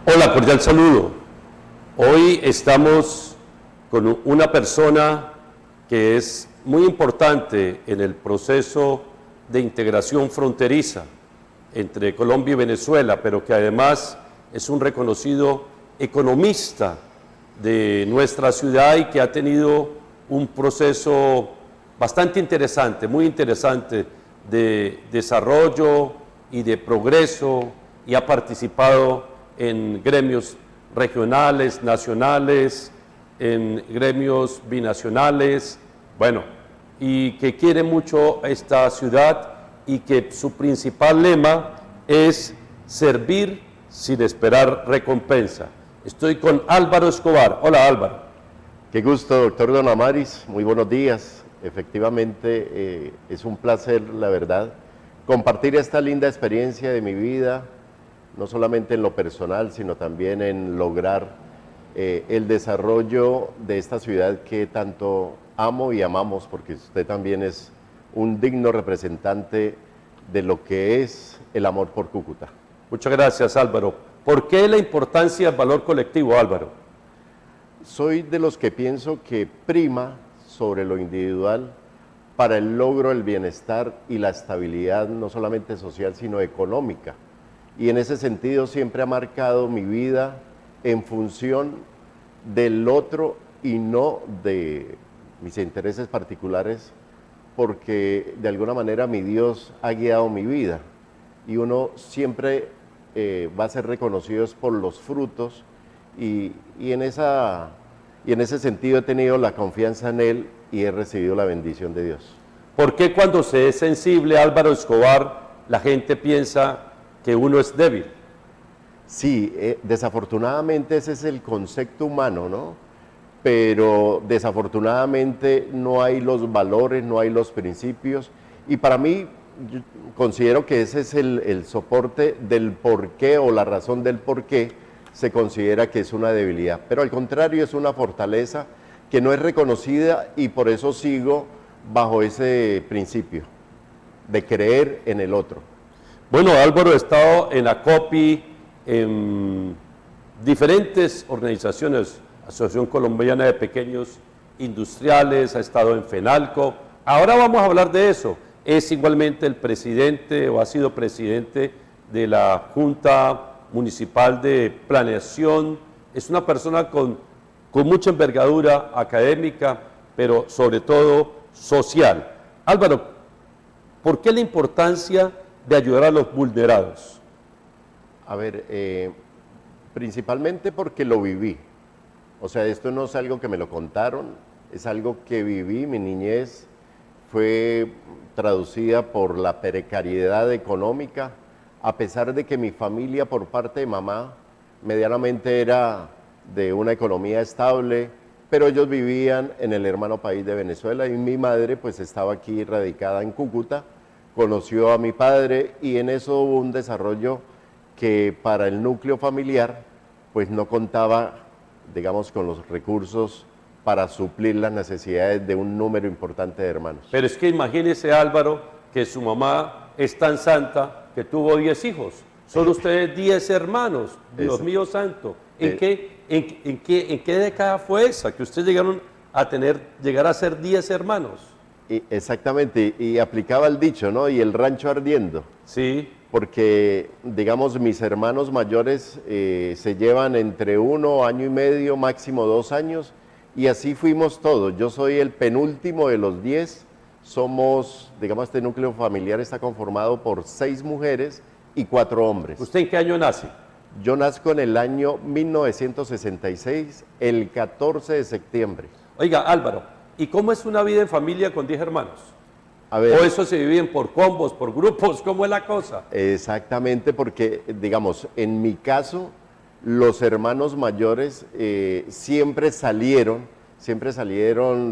Hola, cordial saludo. Hoy estamos con una persona que es muy importante en el proceso de integración fronteriza entre Colombia y Venezuela, pero que además es un reconocido economista de nuestra ciudad y que ha tenido un proceso bastante interesante, muy interesante de desarrollo y de progreso, y ha participado en gremios regionales, nacionales, en gremios binacionales, bueno, y que quiere mucho esta ciudad y que su principal lema es servir sin esperar recompensa. Estoy con Álvaro Escobar. Hola, Álvaro. Qué gusto, doctor Don Amaris, muy buenos días. Efectivamente, es un placer, la verdad, compartir esta linda experiencia de mi vida, no solamente en lo personal, sino también en lograr el desarrollo de esta ciudad que tanto amo y amamos, porque usted también es un digno representante de lo que es el amor por Cúcuta. Muchas gracias, Álvaro. ¿Por qué la importancia del valor colectivo, Álvaro? Soy de los que pienso que prima sobre lo individual para el logro del bienestar y la estabilidad, no solamente social, sino económica. Y en ese sentido siempre ha marcado mi vida en función del otro y no de mis intereses particulares, porque de alguna manera mi Dios ha guiado mi vida y uno siempre va a ser reconocido por los frutos y en ese sentido he tenido la confianza en Él y he recibido la bendición de Dios. ¿Por qué cuando se es sensible, Álvaro Escobar, la gente piensa que uno es débil? Sí, desafortunadamente ese es el concepto humano, ¿no? Pero desafortunadamente no hay los valores, no hay los principios, y para mí yo considero que ese es el soporte del por qué o la razón del por qué se considera que es una debilidad, pero al contrario es una fortaleza que no es reconocida y por eso sigo bajo ese principio de creer en el otro. Bueno, Álvaro ha estado en ACOPI, en diferentes organizaciones, Asociación Colombiana de Pequeños Industriales, ha estado en FENALCO. Ahora vamos a hablar de eso. Es igualmente el presidente o ha sido presidente de la Junta Municipal de Planeación. Es una persona con mucha envergadura académica, pero sobre todo social. Álvaro, ¿por qué la importancia de ayudar a los vulnerados? A ver, principalmente porque lo viví. O sea, esto no es algo que me lo contaron, es algo que viví. Mi niñez fue traducida por la precariedad económica, a pesar de que mi familia por parte de mamá medianamente era de una economía estable, pero ellos vivían en el hermano país de Venezuela y mi madre pues estaba aquí radicada en Cúcuta, conoció a mi padre y en eso hubo un desarrollo que para el núcleo familiar pues no contaba, digamos, con los recursos para suplir las necesidades de un número importante de hermanos. Pero es que imagínese, Álvaro, que su mamá es tan santa que tuvo 10 hijos. Son ustedes 10 hermanos, Dios mío santo. ¿En qué década fue esa que ustedes llegaron a llegar a ser 10 hermanos? Exactamente, y aplicaba el dicho, ¿no? Y el rancho ardiendo. Sí. Porque, digamos, mis hermanos mayores se llevan entre 1 año y medio, máximo 2 años, y así fuimos todos. Yo soy el penúltimo de los 10, somos, digamos, este núcleo familiar está conformado por 6 mujeres y 4 hombres. ¿Usted en qué año nace? Yo nazco en el año 1966, el 14 de septiembre. Oiga, Álvaro, ¿y cómo es una vida en familia con 10 hermanos? A ver, ¿O eso se dividen por combos, por grupos? ¿Cómo es la cosa? Exactamente, porque, digamos, en mi caso, los hermanos mayores siempre salieron,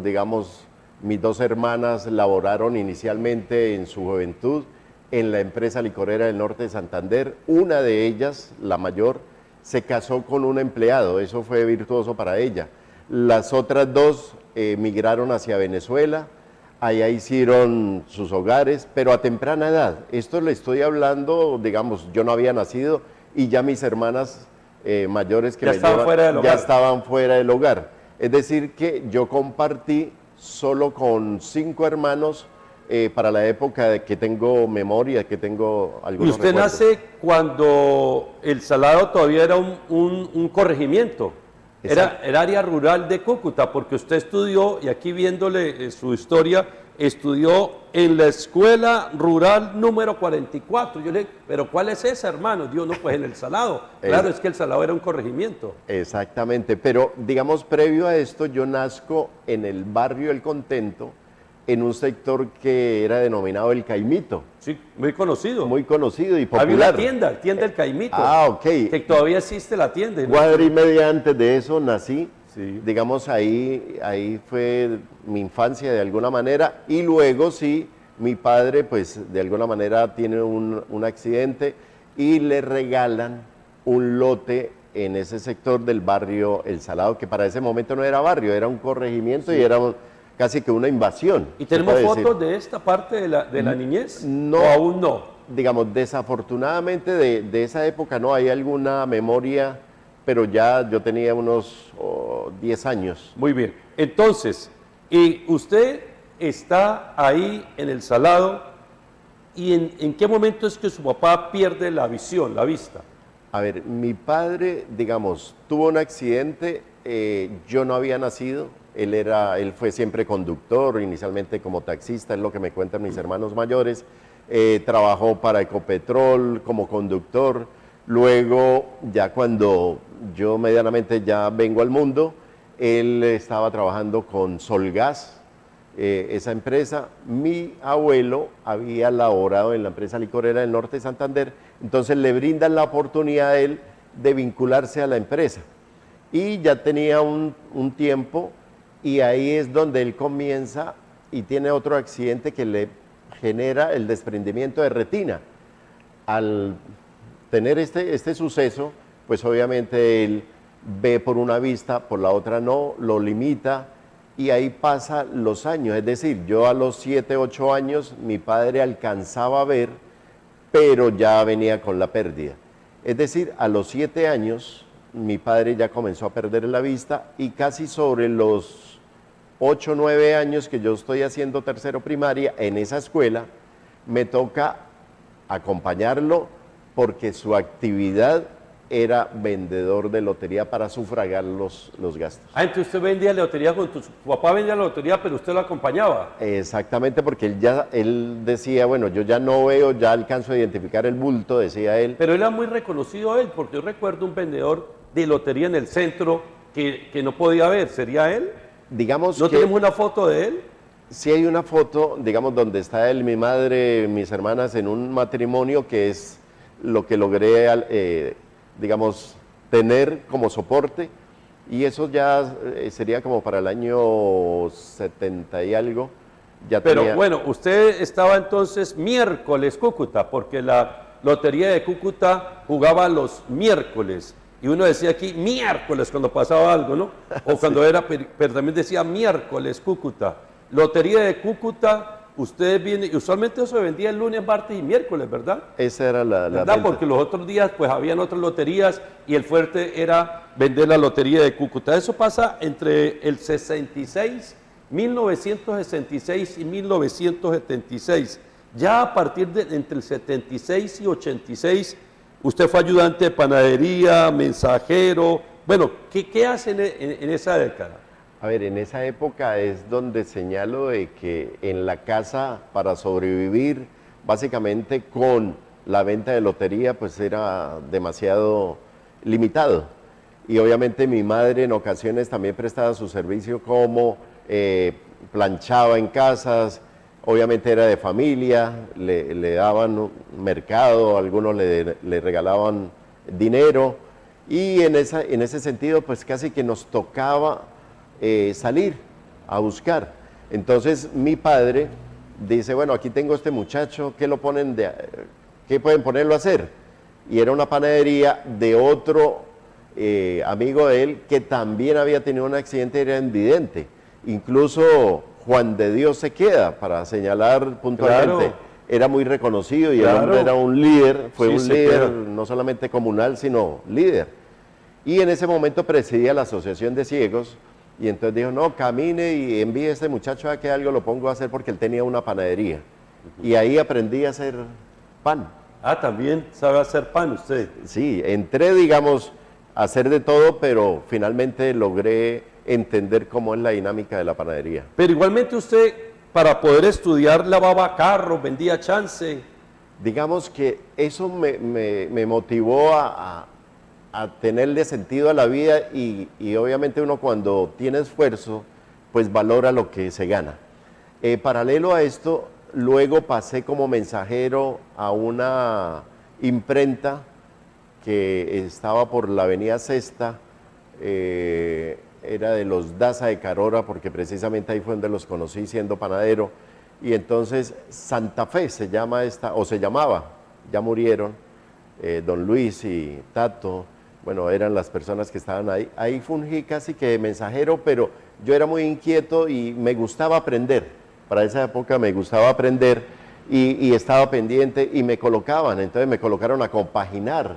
digamos, mis 2 hermanas laboraron inicialmente en su juventud en la empresa licorera del norte de Santander. Una de ellas, la mayor, se casó con un empleado, eso fue virtuoso para ella. Las otras 2 migraron hacia Venezuela, allá hicieron sus hogares, pero a temprana edad. Esto le estoy hablando, digamos, yo no había nacido y ya mis hermanas mayores que Ya me estaban llevan, fuera del ya hogar. estaban fuera del hogar. Es decir, que yo compartí solo con 5 hermanos para la época de que tengo memoria, que tengo Y algunos usted recuerdos. nace cuando el Salado todavía era un corregimiento, Exacto. era área rural de Cúcuta, porque usted estudió, y aquí viéndole su historia, estudió en la escuela rural número 44. Yo le dije, ¿pero cuál es esa, hermano? Dios, no, pues en el Salado. Claro, es que el Salado era un corregimiento. Exactamente, pero digamos, previo a esto, yo nazco en el barrio El Contento, en un sector que era denominado El Caimito, Sí, muy conocido. muy conocido y Había una popular. tienda El Caimito. Ok. Que todavía existe la tienda. ¿No? Cuadra y media antes de eso nací, Sí. digamos, ahí fue mi infancia de alguna manera, y luego sí, mi padre pues de alguna manera tiene un accidente y le regalan un lote en ese sector del barrio El Salado, que para ese momento no era barrio, era un corregimiento y era casi que una invasión. ¿Y se tenemos puede decir. fotos de esta parte de la niñez? No. ¿O aún no? Digamos, desafortunadamente de esa época no hay alguna memoria, pero ya yo tenía unos 10 años. Muy bien. Entonces, y usted está ahí en el Salado, ¿y en qué momento es que su papá pierde la visión, la vista? A ver, mi padre, digamos, tuvo un accidente, yo no había nacido, él fue siempre conductor, inicialmente como taxista, es lo que me cuentan mis hermanos mayores, trabajó para Ecopetrol como conductor, luego ya cuando yo medianamente ya vengo al mundo, él estaba trabajando con Solgas, esa empresa. Mi abuelo había laborado en la empresa licorera del norte de Santander, entonces le brindan la oportunidad a él de vincularse a la empresa. Y ya tenía un tiempo, y ahí es donde él comienza y tiene otro accidente que le genera el desprendimiento de retina. Al tener este suceso, pues obviamente él ve por una vista, por la otra no, lo limita, y ahí pasa los años. Es decir, yo a los 7, 8 años, mi padre alcanzaba a ver, pero ya venía con la pérdida. Es decir, a los 7 años, mi padre ya comenzó a perder la vista, y casi sobre los 8, 9 años que yo estoy haciendo tercero primaria en esa escuela, me toca acompañarlo porque su actividad era vendedor de lotería para sufragar los gastos. Ah, entonces usted vendía lotería con su papá vendía la lotería, pero usted lo acompañaba. Exactamente, porque él decía, bueno, yo ya no veo, ya alcanzo a identificar el bulto, decía él. Pero él era muy reconocido él, porque yo recuerdo un vendedor de lotería en el centro que no podía ver. ¿Sería él? Digamos ¿No que tenemos una foto de él? sí hay una foto, digamos, donde está él, mi madre, mis hermanas en un matrimonio, que es lo que logré, digamos, tener como soporte, y eso ya sería como para el año 70 y algo. Ya Pero tenía, bueno, usted estaba entonces miércoles Cúcuta, porque la lotería de Cúcuta jugaba los miércoles. Y uno decía aquí miércoles cuando pasaba algo, ¿no? O cuando era, pero también decía miércoles Cúcuta. Lotería de Cúcuta, usted viene, y usualmente eso se vendía el lunes, martes y miércoles, ¿verdad? esa era la ¿Verdad? venta. Porque los otros días pues habían otras loterías y el fuerte era vender la lotería de Cúcuta. Eso pasa entre el 1966 y 1976. Ya a partir de entre el 76 y 86, usted fue ayudante de panadería, mensajero. Bueno, ¿qué hacen en esa década? A ver, en esa época es donde señalo de que en la casa, para sobrevivir, básicamente con la venta de lotería, pues era demasiado limitado. Y obviamente mi madre en ocasiones también prestaba su servicio como planchaba en casas, obviamente era de familia, le daban mercado, algunos le regalaban dinero, y en ese sentido pues casi que nos tocaba salir a buscar. Entonces mi padre dice, bueno, aquí tengo este muchacho, ¿qué pueden ponerlo a hacer? Y era una panadería de otro amigo de él que también había tenido un accidente, era invidente. Incluso Juan de Dios se queda, para señalar puntualmente. Claro. Era muy reconocido y Claro. el hombre era un líder, fue Sí, un se líder queda. no solamente comunal, sino líder. Y en ese momento presidía la Asociación de Ciegos, y entonces dijo, no, camine y envíe a este muchacho a que algo lo pongo a hacer porque él tenía una panadería. Y ahí aprendí a hacer pan. Ah, también sabe hacer pan usted. Sí, entré, digamos, a hacer de todo, pero finalmente logré entender cómo es la dinámica de la panadería. Pero igualmente usted, para poder estudiar, lavaba carros, vendía chance. Digamos que eso me motivó a tenerle sentido a la vida y obviamente uno cuando tiene esfuerzo, pues valora lo que se gana. Paralelo a esto, luego pasé como mensajero a una imprenta que estaba por la avenida Sexta, era de los Daza de Carora, porque precisamente ahí fue donde los conocí siendo panadero, y entonces Santa Fe se llama esta, o se llamaba, ya murieron, don Luis y Tato, bueno, eran las personas que estaban ahí. Ahí fungí casi que de mensajero, pero yo era muy inquieto y me gustaba aprender. Para esa época me gustaba aprender y estaba pendiente y me colocaban, entonces me colocaron a compaginar.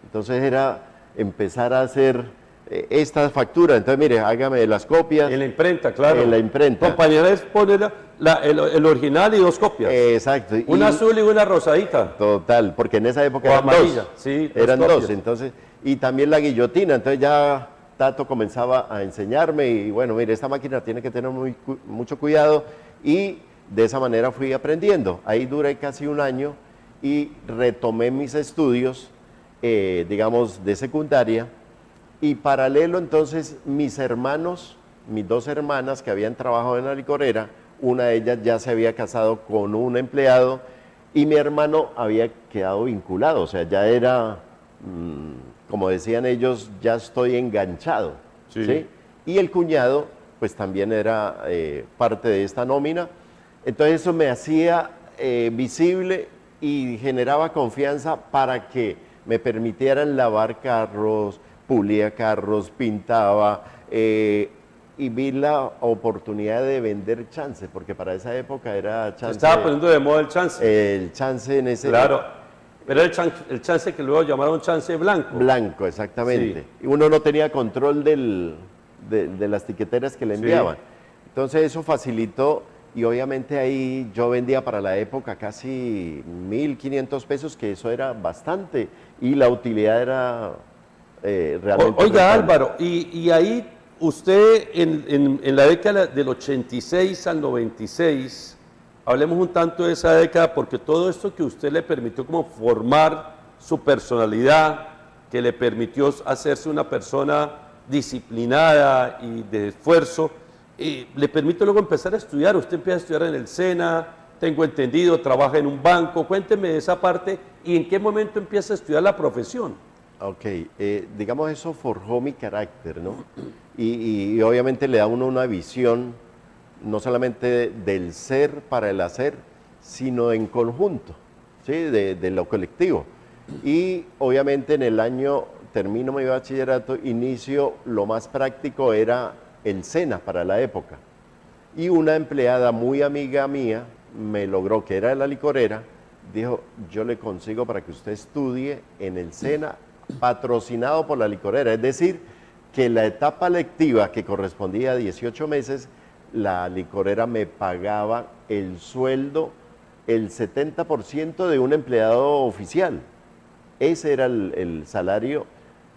Entonces era empezar a hacer esta factura. Entonces, mire, hágame las copias. En la imprenta, claro. En la imprenta. Compañera es poner el original y 2 copias. Exacto. Una azul y una rosadita. Total, porque en esa época O eran amarilla, dos. sí, Eran copias. dos, entonces, y también la guillotina, entonces ya Tato comenzaba a enseñarme y bueno, mire, esta máquina tiene que tener mucho cuidado y de esa manera fui aprendiendo. Ahí duré casi un año y retomé mis estudios, digamos, de secundaria y paralelo entonces mis hermanos, mis 2 hermanas que habían trabajado en la licorera, una de ellas ya se había casado con un empleado y mi hermano había quedado vinculado, o sea, ya era, como decían ellos, ya estoy enganchado. Sí. ¿Sí? Y el cuñado, pues también era parte de esta nómina. Entonces eso me hacía visible y generaba confianza para que me permitieran lavar carros, pulía carros, pintaba, y vi la oportunidad de vender chance, porque para esa época era chance. Estaba poniendo de moda el chance. El chance en ese... Claro, pero el chance que luego llamaron chance blanco. Blanco, exactamente. Sí. Y uno no tenía control de las tiqueteras que le enviaban. Sí. Entonces eso facilitó y obviamente ahí yo vendía para la época casi 1.500 pesos, que eso era bastante y la utilidad era realmente... Oiga, rentable. Álvaro, y ahí usted en la década del 86 al 96, hablemos un tanto de esa década, porque todo esto que usted le permitió como formar su personalidad, que le permitió hacerse una persona disciplinada y de esfuerzo, le permite luego empezar a estudiar. Usted empieza a estudiar en el SENA, tengo entendido, trabaja en un banco. Cuénteme de esa parte y en qué momento empieza a estudiar la profesión. Ok, digamos eso forjó mi carácter, ¿no? Y obviamente le da a uno una visión no solamente del ser para el hacer, sino en conjunto, ¿sí? De lo colectivo. Y obviamente en el año, termino mi bachillerato, inicio, lo más práctico era el SENA para la época. Y una empleada muy amiga mía me logró, que era de la licorera, dijo, yo le consigo para que usted estudie en el SENA, patrocinado por la licorera. Es decir, que la etapa lectiva que correspondía a 18 meses, la licorera me pagaba el sueldo, el 70% de un empleado oficial. Ese era el salario,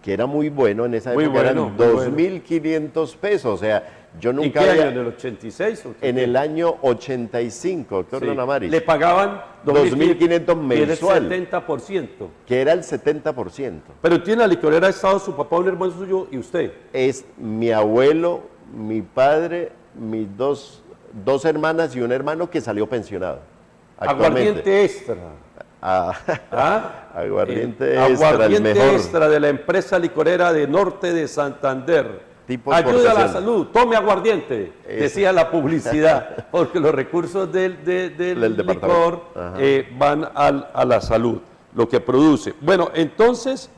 que era muy bueno en esa Muy época, bueno, eran muy 2.500 pesos. O sea, yo ¿En nunca qué había... año? ¿En el 86? ¿O qué? En el año 85, doctor Sí. Don Amaris, Le pagaban 2.500 mensual. mensual, El 70%. que era el 70%. Pero tiene la licorera, ha estado su papá, un hermano suyo y usted. Es mi abuelo, mi padre, mis dos hermanas y un hermano que salió pensionado. Actualmente. Aguardiente extra. Ah, ¿Ah? aguardiente extra, el Aguardiente mejor. extra de la empresa licorera de Norte de Santander. Tipo Ayuda a la exportación. salud, tome aguardiente, Eso. decía la publicidad, porque los recursos del Del licor departamento. Ajá. van a la salud, lo que produce. Bueno, entonces,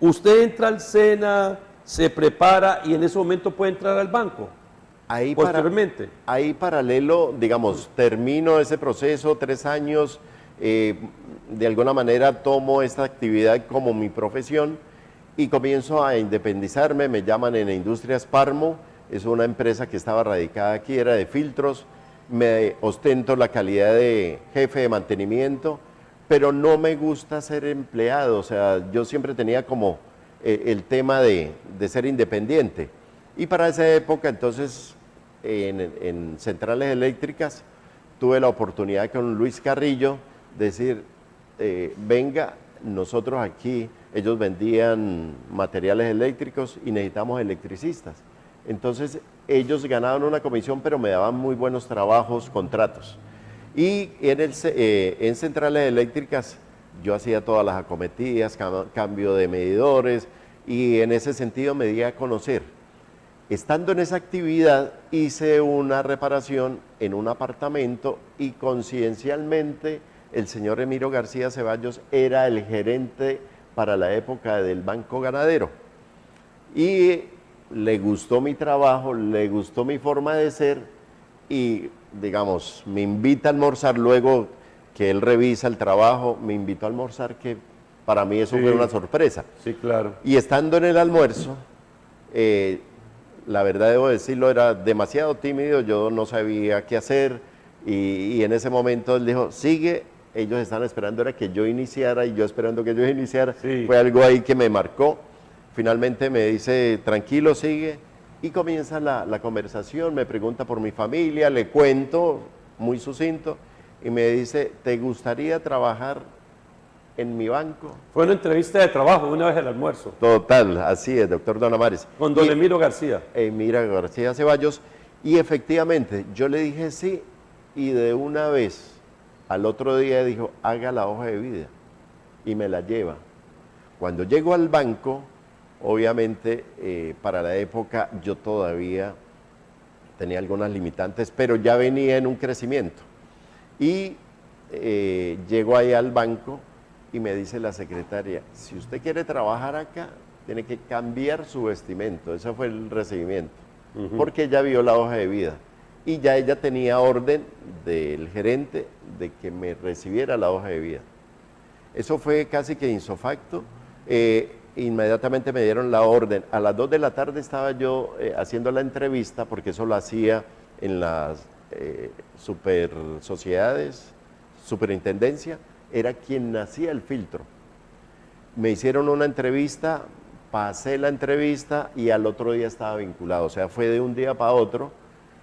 usted entra al SENA, se prepara y en ese momento puede entrar al banco. Ahí, Posteriormente. ahí paralelo, digamos, termino ese proceso, 3 años, de alguna manera tomo esta actividad como mi profesión y comienzo a independizarme, me llaman en Industrias Parmo, es una empresa que estaba radicada aquí, era de filtros, me ostento la calidad de jefe de mantenimiento, pero no me gusta ser empleado, o sea, yo siempre tenía como el tema de ser independiente. Y para esa época, entonces, en Centrales Eléctricas, tuve la oportunidad con Luis Carrillo de decir, venga, nosotros aquí, ellos vendían materiales eléctricos y necesitamos electricistas. Entonces, ellos ganaban una comisión, pero me daban muy buenos trabajos, contratos. Y en Centrales Eléctricas yo hacía todas las acometidas, cambio de medidores, y en ese sentido me di a conocer. Estando en esa actividad hice una reparación en un apartamento y coincidencialmente el señor Emiro García Ceballos era el gerente para la época del Banco Ganadero. Y le gustó mi trabajo, le gustó mi forma de ser y, digamos, me invita a almorzar luego que él revisa el trabajo, me invitó a almorzar, que para mí eso fue una sorpresa. Sí, claro. Y estando en el almuerzo, la verdad debo decirlo, era demasiado tímido, yo no sabía qué hacer y en ese momento él dijo, sigue, ellos están esperando era que yo iniciara y yo esperando que yo iniciara, Sí. fue algo ahí que me marcó. Finalmente me dice, tranquilo, sigue, y comienza la conversación, me pregunta por mi familia, le cuento, muy sucinto, y me dice, ¿te gustaría trabajar en mi banco? Fue una entrevista de trabajo, una vez el almuerzo, Total, así es, doctor Don Amares. con don Emiro García. Emiro García Ceballos, y efectivamente, yo le dije sí, y de una vez, al otro día dijo, haga la hoja de vida, y me la lleva. Cuando llego al banco, obviamente, para la época yo todavía tenía algunas limitantes, pero ya venía en un crecimiento. Y llego ahí al banco y me dice la secretaria, si usted quiere trabajar acá, tiene que cambiar su vestimento. Ese fue el recibimiento, porque ella vio la hoja de vida. Y ya ella tenía orden del gerente de que me recibiera la hoja de vida. Eso fue casi que insofacto. Inmediatamente me dieron la orden. A las 2 de la tarde estaba yo haciendo la entrevista, porque eso lo hacía en las super sociedades, superintendencia, era quien hacía el filtro. Me hicieron una entrevista, pasé la entrevista y al otro día estaba vinculado, o sea, fue de un día para otro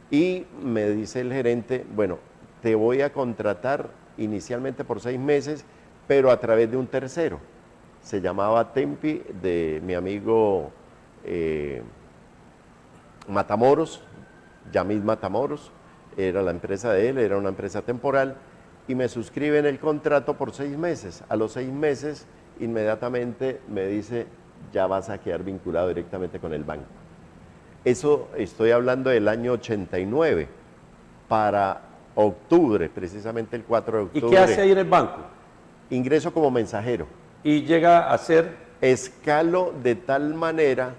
y me dice el gerente, bueno, te voy a contratar inicialmente por 6 meses, pero a través de un tercero. Se llamaba Tempi, de mi amigo Matamoros, Yamid Matamoros, era la empresa de él, era una empresa temporal, y me suscriben el contrato por 6 meses. A los 6 meses, inmediatamente me dice, ya vas a quedar vinculado directamente con el banco. Eso estoy hablando del año 89, para octubre, precisamente el 4 de octubre. ¿Y qué hace ahí en el banco? Ingreso como mensajero. Y llega a ser... Escalo de tal manera,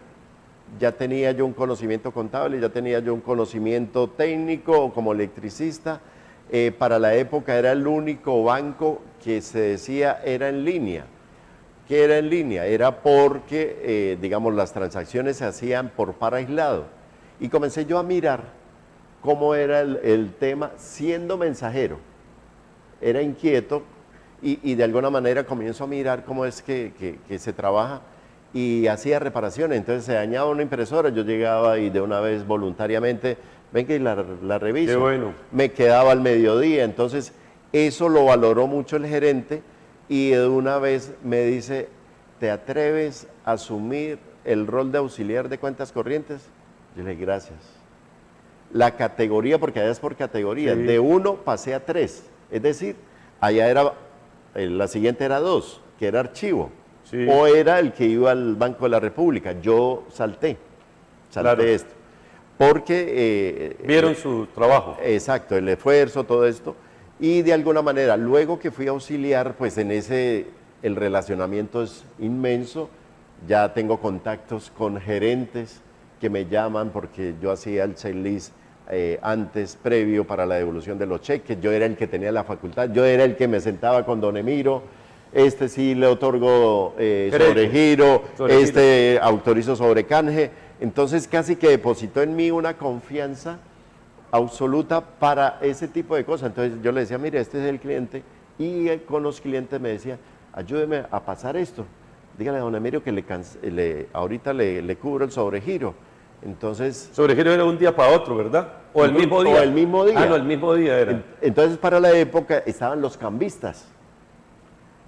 ya tenía yo un conocimiento contable, ya tenía yo un conocimiento técnico como electricista. Para la época era el único banco que se decía era en línea. ¿Qué era en línea? Era porque, digamos, las transacciones se hacían por par aislado. Y comencé yo a mirar cómo era el tema siendo mensajero. Era inquieto. Y de alguna manera comienzo a mirar cómo es que se trabaja y hacía reparaciones. Entonces se dañaba una impresora, yo llegaba y de una vez voluntariamente, venga y la reviso. Qué bueno. Me quedaba al mediodía, entonces eso lo valoró mucho el gerente y de una vez me dice, ¿te atreves a asumir el rol de auxiliar de cuentas corrientes? Yo le dije, gracias. La categoría, porque allá es por categoría, Sí. de 1 pasé a 3, es decir, allá era... La siguiente era 2, que era archivo, Sí. o era el que iba al Banco de la República. Yo salté Claro. esto, porque... Vieron su trabajo. Exacto, el esfuerzo, todo esto, y de alguna manera, luego que fui auxiliar, pues en ese, el relacionamiento es inmenso, ya tengo contactos con gerentes que me llaman porque yo hacía el checklist antes, previo para la devolución de los cheques, yo era el que tenía la facultad, yo era el que me sentaba con don Emiro, este sí le otorgo Crédito. sobregiro, Sobregiro. este autorizo sobrecanje. Entonces casi que depositó en mí una confianza absoluta para ese tipo de cosas. Entonces yo le decía, mire, este es el cliente, y con los clientes me decía, ayúdeme a pasar esto. Dígale a don Emilio que ahorita le cubro el sobregiro. Entonces... Sobregiro era un día para otro, ¿verdad? ¿O el mismo día? O el mismo día. Ah, no, el mismo día era. Entonces para la época estaban los cambistas.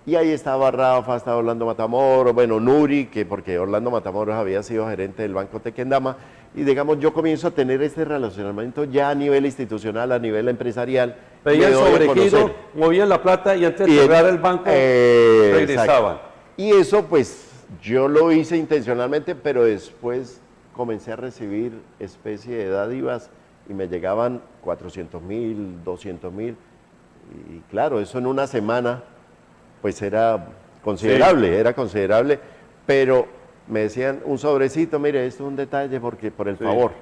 Y ahí estaba Rafa, estaba Orlando Matamoros, bueno, Nuri, porque Orlando Matamoros había sido gerente del Banco Tequendama, y digamos, yo comienzo a tener este relacionamiento ya a nivel institucional, a nivel empresarial. Pedían me doy a sobregiro, conocer. movían la plata y antes de Y cerrar el banco regresaban. exacto. Y eso pues yo lo hice intencionalmente, pero después comencé a recibir especie de dádivas y me llegaban 400.000, 200.000, y claro, eso en una semana pues era considerable, pero me decían un sobrecito, mire, esto es un detalle porque por el favor.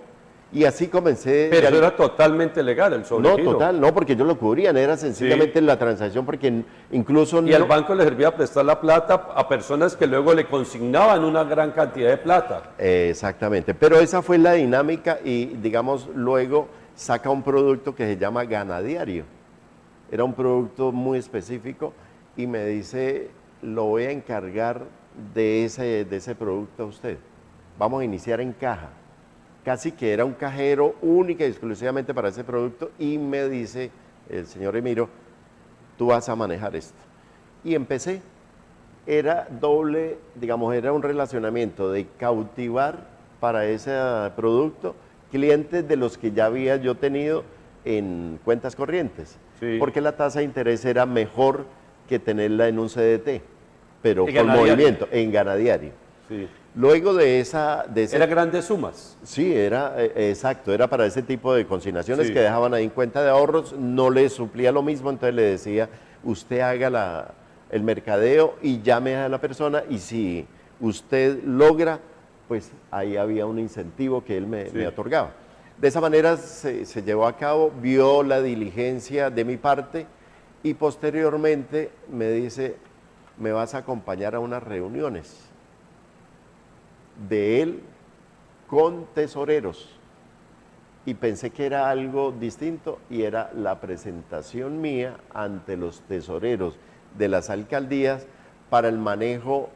Y así comencé. Pero eso era totalmente legal, el sobregiro. No, total, no, porque ellos lo cubrían, era sencillamente la transacción, porque incluso... Y al banco le servía prestar la plata a personas que luego le consignaban una gran cantidad de plata. Exactamente, pero esa fue la dinámica y digamos luego saca un producto que se llama Ganadiario. Era un producto muy específico y me dice, lo voy a encargar de ese producto a usted. Vamos a iniciar en caja. Casi que era un cajero única y exclusivamente para ese producto y me dice el señor Emiro, tú vas a manejar esto. Y empecé. Era doble, digamos, era un relacionamiento de cautivar para ese producto clientes de los que ya había yo tenido en cuentas corrientes. Sí. Porque la tasa de interés era mejor que tenerla en un CDT, pero En con Ganadiario. movimiento, en Ganadiario. Sí. Luego de ese... Eran grandes sumas. Sí, era exacto, era para ese tipo de consignaciones Sí. que dejaban ahí en cuenta de ahorros, no le suplía lo mismo, entonces le decía, usted haga el mercadeo y llame a la persona y si usted logra, pues ahí había un incentivo que él me otorgaba. De esa manera se llevó a cabo, vio la diligencia de mi parte y posteriormente me dice, me vas a acompañar a unas reuniones de él con tesoreros. Y pensé que era algo distinto y era la presentación mía ante los tesoreros de las alcaldías para el manejo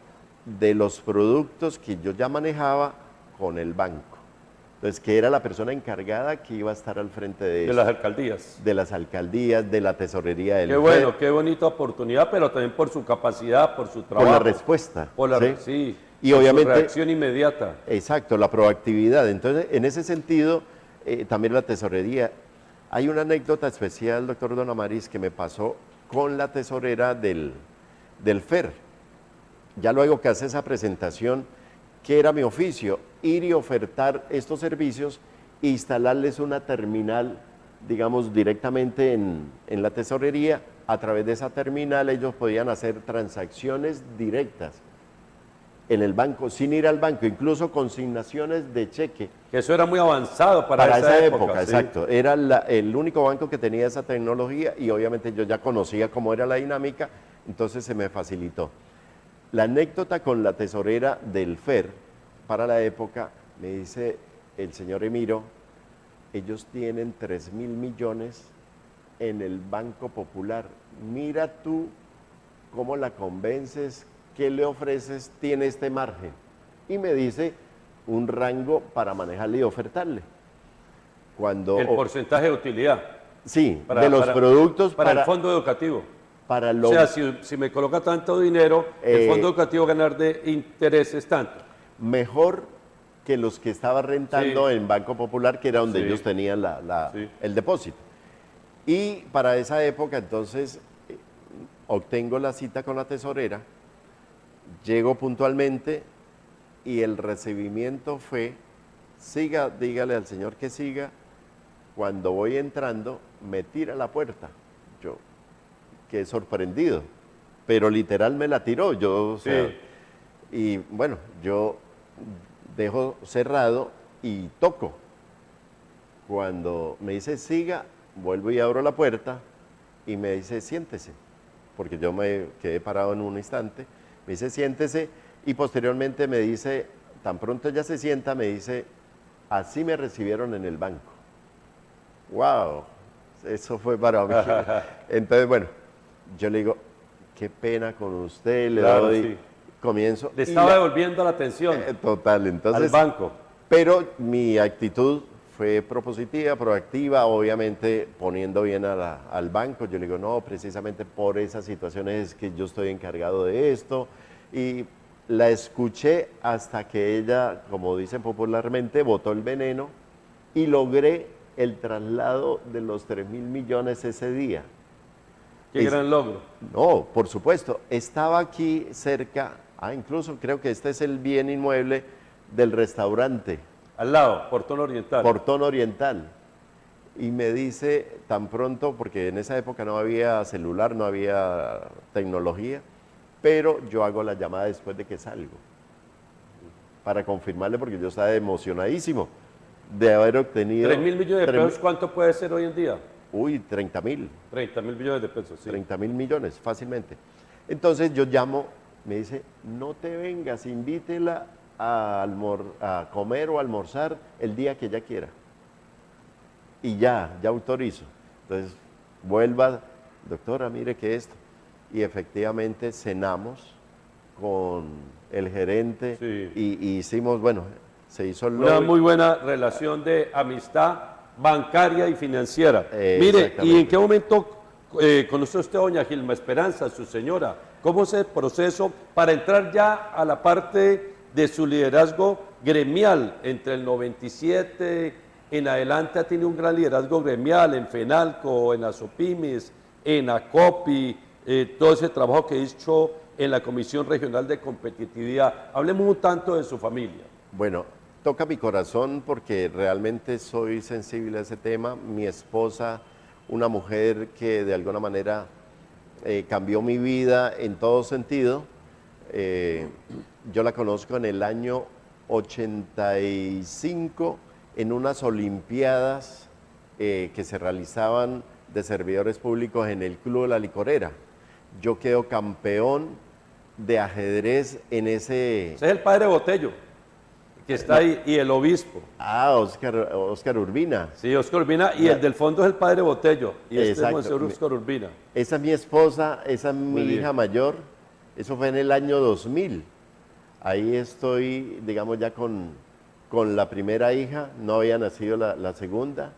de los productos que yo ya manejaba con el banco. Entonces, que era la persona encargada que iba a estar al frente de eso. De las alcaldías. De las alcaldías, de la tesorería del Qué bueno, qué bonita oportunidad, pero también por su capacidad, por su trabajo. Por la respuesta. Por la, ¿sí? sí, Y por obviamente... su reacción inmediata. Exacto, la proactividad. Entonces, en ese sentido, también la tesorería. Hay una anécdota especial, doctor Don Amaris, que me pasó con la tesorera del FER. Ya luego que hace esa presentación, que era mi oficio, ir y ofertar estos servicios e instalarles una terminal, digamos, directamente en la tesorería. A través de esa terminal ellos podían hacer transacciones directas en el banco, sin ir al banco, incluso consignaciones de cheque. Que eso era muy avanzado para esa época. Sí. Exacto. Era el único banco que tenía esa tecnología y obviamente yo ya conocía cómo era la dinámica, entonces se me facilitó. La anécdota con la tesorera del FER para la época, me dice el señor Emiro, ellos tienen 3.000 millones en el Banco Popular. Mira tú cómo la convences, qué le ofreces, tiene este margen. Y me dice un rango para manejarle y ofertarle. Cuando, el porcentaje de utilidad. Sí, de los productos. Para el fondo educativo. Para lo, o sea, si me coloca tanto dinero, el fondo educativo ganar de intereses tanto. Mejor que los que estaba rentando en Banco Popular, que era donde ellos tenían el depósito. Y para esa época, entonces, obtengo la cita con la tesorera, llego puntualmente y el recibimiento fue, siga, dígale al señor que siga, cuando voy entrando, me tira la puerta. Yo quedé sorprendido, pero literal me la tiró. Yo, o sea, y bueno, yo dejo cerrado y toco. Cuando me dice siga, vuelvo y abro la puerta y me dice siéntese. porque yo me quedé parado en un instante, me dice, siéntese, y posteriormente me dice, tan pronto ella se sienta, me dice, así me recibieron en el banco. ¡Wow! Eso fue para mí. Entonces, bueno, yo le digo, qué pena con usted, le Claro, doy, sí. comienzo. Le y estaba devolviendo la atención total, entonces. al banco. Pero mi actitud fue propositiva, proactiva, obviamente poniendo bien al banco. Yo le digo, no, precisamente por esas situaciones es que yo estoy encargado de esto. Y la escuché hasta que ella, como dicen popularmente, botó el veneno y logré el traslado de los 3.000 millones ese día. Qué gran logro. No, por supuesto. Estaba aquí cerca, incluso creo que este es el bien inmueble del restaurante. Al lado, Portón Oriental. Portón Oriental. Y me dice tan pronto, porque en esa época no había celular, no había tecnología, pero yo hago la llamada después de que salgo, para confirmarle, porque yo estaba emocionadísimo de haber obtenido... 3.000 millones de pesos, ¿cuánto puede ser hoy en día? Uy, 30.000. 30.000 millones de pesos, sí. 30.000 millones, fácilmente. Entonces yo llamo, me dice, no te vengas, invítela a comer o almorzar el día que ella quiera. Y ya autorizo. Entonces, vuelva, doctora, mire que esto. Y efectivamente cenamos con el gerente Sí. y hicimos, bueno, se hizo el Una lobby. muy buena relación de amistad bancaria y financiera. Mire, ¿y Exactamente. en qué momento conoció usted a doña Gilma Esperanza, su señora? ¿Cómo es el proceso para entrar ya a la parte de su liderazgo gremial? Entre el 97 en adelante ha tenido un gran liderazgo gremial en FENALCO, en ASOPIMES, en ACOPI, todo ese trabajo que hizo en la Comisión Regional de Competitividad. Hablemos un tanto de su familia. Bueno, toca mi corazón porque realmente soy sensible a ese tema. Mi esposa, una mujer que de alguna manera cambió mi vida en todo sentido. Yo la conozco en el año 85 en unas olimpiadas que se realizaban de servidores públicos en el Club de la Licorera. Yo quedo campeón de ajedrez en ese... Ese es el padre Botello, que está ahí, y el obispo. Oscar Urbina. Sí, Oscar Urbina, y el del fondo es el padre Botello, y este es Exacto. Monseñor Oscar Urbina. Esa es mi esposa, esa es mi bien. hija mayor. Eso fue en el año 2000. Ahí estoy, digamos, ya con la primera hija. No había nacido la segunda.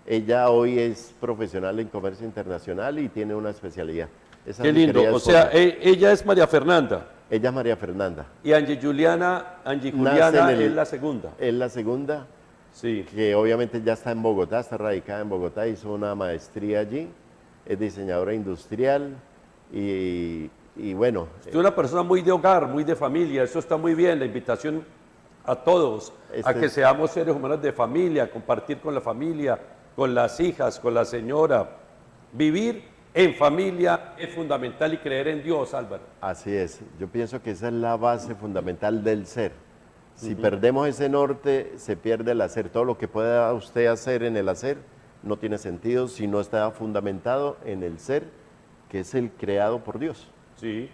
Ella hoy es profesional en comercio internacional y tiene una especialidad. Esa Qué es mi lindo, querida o sea, esposa. ella es María Fernanda, Ella es María Fernanda. y Angie Juliana es la segunda. Es la segunda, Sí. que obviamente ya está en Bogotá, está radicada en Bogotá, hizo una maestría allí, es diseñadora industrial y bueno, Usted es una persona muy de hogar, muy de familia, eso está muy bien, la invitación a todos, a que seamos seres humanos de familia, compartir con la familia, con las hijas, con la señora. Vivir en familia es fundamental y creer en Dios, Álvaro. así es. Yo pienso que esa es la base fundamental del ser. Si perdemos ese norte, se pierde el hacer. Todo lo que pueda usted hacer en el hacer no tiene sentido si no está fundamentado en el ser, que es el creado por Dios. Sí,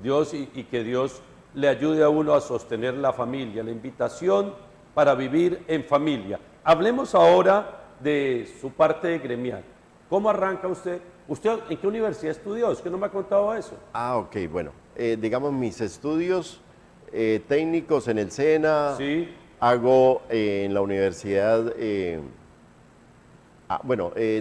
Dios y que Dios le ayude a uno a sostener la familia, la invitación para vivir en familia. Hablemos ahora de su parte gremial. ¿Cómo arranca usted? ¿Usted en qué universidad estudió? Es que no me ha contado eso. Ok, bueno. Digamos, mis estudios técnicos en el SENA, Sí, hago en la universidad,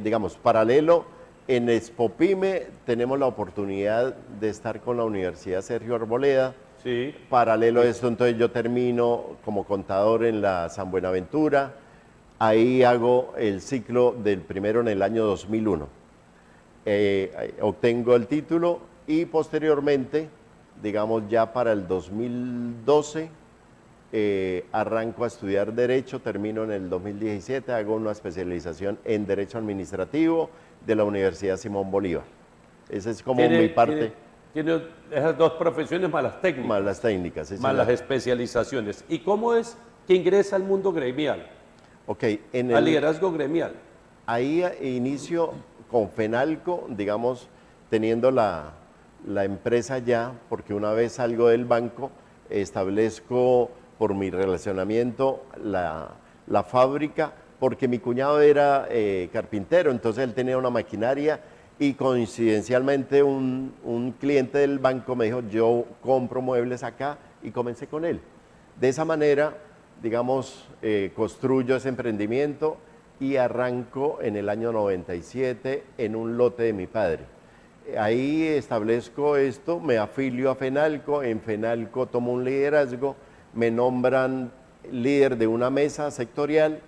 digamos, paralelo, en Expopime tenemos la oportunidad de estar con la Universidad Sergio Arboleda. sí. Paralelo a esto, entonces yo termino como contador en la San Buenaventura. Ahí hago el ciclo del primero en el año 2001. Obtengo el título y posteriormente, digamos ya para el 2012, arranco a estudiar Derecho, termino en el 2017, hago una especialización en Derecho Administrativo de la Universidad Simón Bolívar. Esa es como mi parte. Tiene esas dos profesiones más las técnicas, Más las técnicas. Sí, más señor. las especializaciones. ¿Y cómo es que ingresa al mundo gremial, Ok, al liderazgo gremial? ahí inicio con FENALCO, digamos, teniendo la la empresa ya, porque una vez salgo del banco, establezco por mi relacionamiento la fábrica, porque mi cuñado era carpintero, entonces él tenía una maquinaria y coincidencialmente un cliente del banco me dijo, yo compro muebles acá y comencé con él. De esa manera, digamos, construyo ese emprendimiento y arranco en el año 97 en un lote de mi padre. Ahí establezco esto, me afilio a Fenalco, en Fenalco tomo un liderazgo, me nombran líder de una mesa sectorial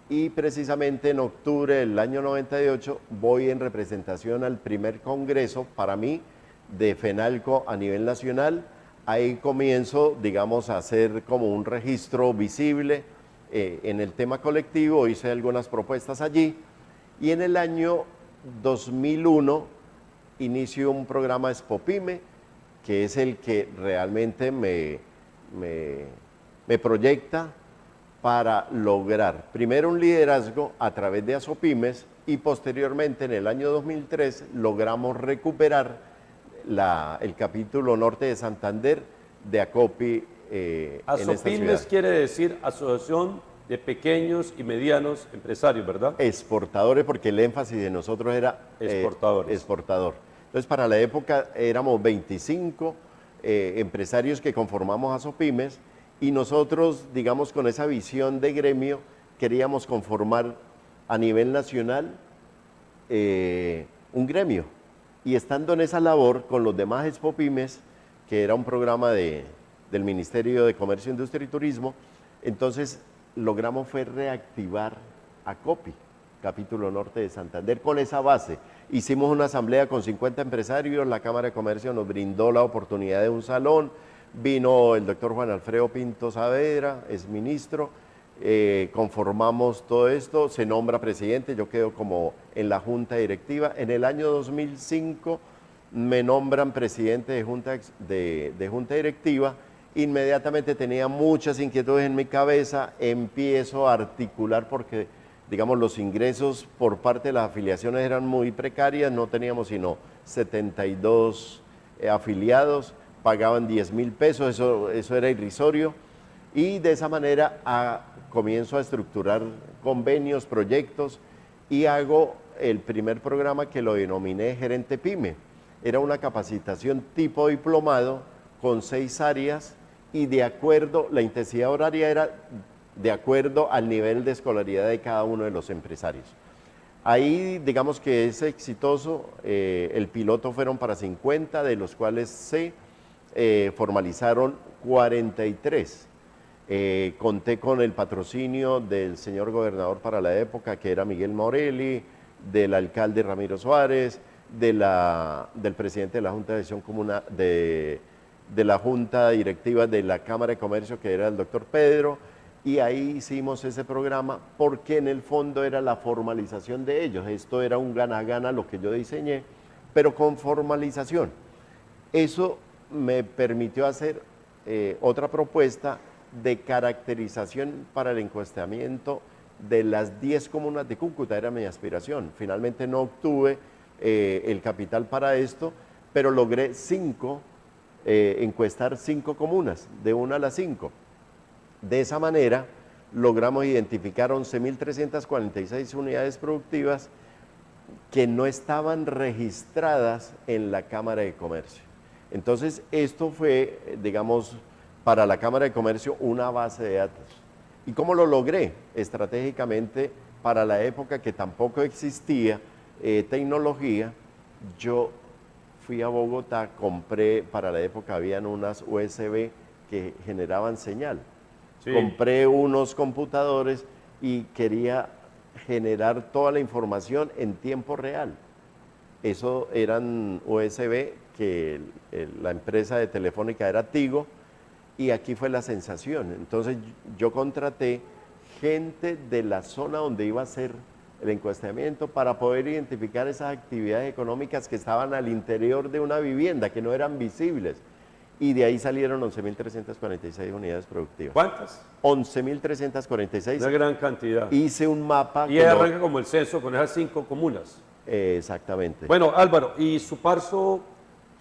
y precisamente en octubre del año 98 voy en representación al primer congreso, para mí, de Fenalco a nivel nacional. Ahí comienzo, digamos, a hacer como un registro visible en el tema colectivo, hice algunas propuestas allí y en el año 2001 inicio un programa Expopyme, que es el que realmente me proyecta para lograr primero un liderazgo a través de Asopymes y posteriormente en el año 2003 logramos recuperar el capítulo norte de Santander de Acopi en esta ciudad. Asopymes quiere decir Asociación de Pequeños y Medianos Empresarios, ¿verdad? Exportadores, porque el énfasis de nosotros era exportador. Entonces, para la época éramos 25 empresarios que conformamos Asopymes y nosotros, digamos, con esa visión de gremio, queríamos conformar a nivel nacional un gremio. Y estando en esa labor con los demás Expopymes, que era un programa del Ministerio de Comercio, Industria y Turismo, entonces logramos fue reactivar Acopi, capítulo norte de Santander, con esa base. Hicimos una asamblea con 50 empresarios, la Cámara de Comercio nos brindó la oportunidad de un salón, vino el doctor Juan Alfredo Pinto Saavedra, es ministro, conformamos todo esto, se nombra presidente, yo quedo como en la junta directiva. En el año 2005 me nombran presidente de junta directiva, inmediatamente tenía muchas inquietudes en mi cabeza, empiezo a articular porque, digamos, los ingresos por parte de las afiliaciones eran muy precarias, no teníamos sino 72 afiliados, pagaban 10.000 pesos, eso era irrisorio, y de esa manera comienzo a estructurar convenios, proyectos, y hago el primer programa que lo denominé Gerente Pyme. Era una capacitación tipo diplomado con 6 áreas y de acuerdo, la intensidad horaria era de acuerdo al nivel de escolaridad de cada uno de los empresarios. Ahí digamos que es exitoso, el piloto fueron para 50, de los cuales se formalizaron 43. Conté con el patrocinio del señor gobernador para la época, que era Miguel Morelli, del alcalde Ramiro Suárez, del presidente de la Junta de Dirección Comuna, de la Junta Directiva de la Cámara de Comercio, que era el doctor Pedro, y ahí hicimos ese programa porque en el fondo era la formalización de ellos. Esto era un gana-gana lo que yo diseñé, pero con formalización. Eso me permitió hacer otra propuesta de caracterización para el encuestamiento de las 10 comunas de Cúcuta, era mi aspiración. Finalmente no obtuve el capital para esto, pero logré encuestar 5 comunas, de 1 a las 5. De esa manera logramos identificar 11.346 unidades productivas que no estaban registradas en la Cámara de Comercio. Entonces esto fue, digamos, para la Cámara de Comercio una base de datos. ¿Y cómo lo logré? Estratégicamente, para la época que tampoco existía tecnología, yo fui a Bogotá, compré, para la época habían unas USB que generaban señal. Sí. Compré unos computadores y quería generar toda la información en tiempo real. Eso eran USB que la empresa de Telefónica era Tigo, y aquí fue la sensación. Entonces yo contraté gente de la zona donde iba a ser el encuestamiento para poder identificar esas actividades económicas que estaban al interior de una vivienda, que no eran visibles. Y de ahí salieron 11.346 unidades productivas. ¿Cuántas? 11.346. Una gran cantidad. Hice un mapa. Y arranca como el censo con esas 5 comunas. Exactamente. Bueno, Álvaro, ¿y Suparso